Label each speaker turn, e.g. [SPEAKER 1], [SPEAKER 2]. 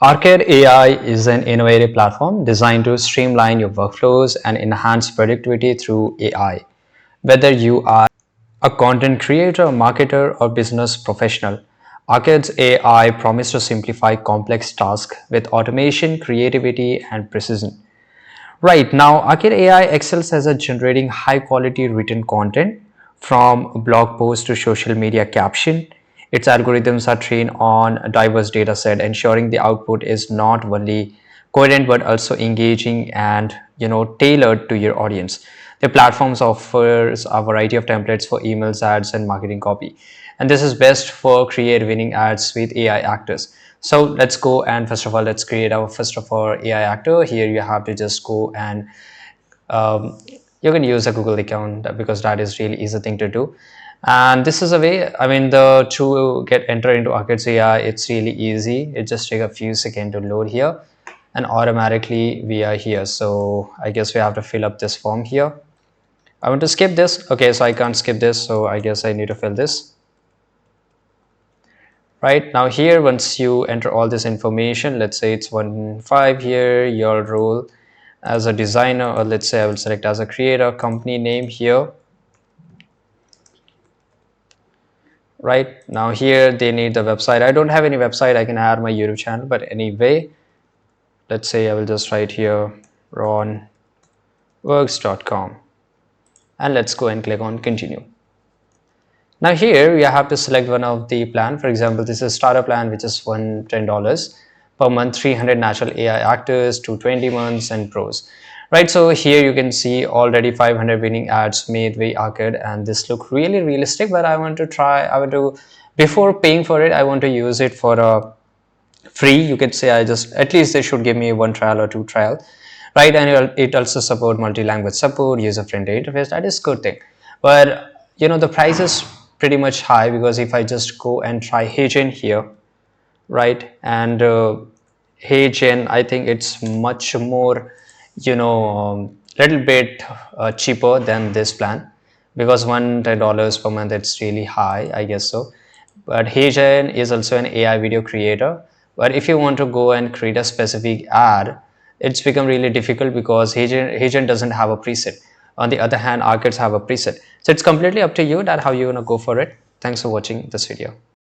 [SPEAKER 1] Arcade AI is an innovative platform designed to streamline your workflows and enhance productivity through AI. Whether you are a content creator, marketer, or business professional, Arcade's AI promises to simplify complex tasks with automation, creativity, and precision. Right now, Arcade AI excels as a generating high quality written content from blog posts to social media caption. Its algorithms are trained on a diverse data set, ensuring the output is not only coherent but also engaging and tailored to your audience. The platforms offers a variety of templates for emails, ads, and marketing copy, and this is best for create winning ads with AI actors. So let's go and first of all let's create our first of all AI actor. Here you have to just go and um, you can use a Google account because that is really easy thing to do. And this is a way, I mean, the to get enter into Arcade's AI, it's really easy. It just take a few seconds to load here and automatically we are here. So I guess we have to fill up this form here. I want to skip this. Okay, so I can't skip this, so I guess I need to fill this. Right now here, once you enter all this information, let's say it's 1 5 here, your role as a designer, or let's say I will select as a creator, company name here. Right now here they need the website. I don't have any website. I can add my YouTube channel, but anyway, let's say I will just write here ronworks.com, and let's go and click on continue. Now here you have to select one of the plan. For example, this is starter plan, which is $110 per month, 300 natural AI actors, 220 months, and pros. Right, so here you can see already 500 winning ads made by Arcade, and this look really realistic. But I want to try. I want to, before paying for it, I want to use it for a free. You could say I just at least they should give me one trial or two trial, right? And it also support multi-language support, user-friendly interface. That is good thing, but the price is pretty much high because if I just go and try HeyGen here, right, and HeyGen, I think it's much more little bit cheaper than this plan because $110 per month, it's really high, I guess so. But HeyGen is also an AI video creator, but if you want to go and create a specific ad, it's become really difficult because HeyGen doesn't have a preset. On the other hand, Arcades have a preset, so it's completely up to you that how you want to go for it. Thanks for watching this video.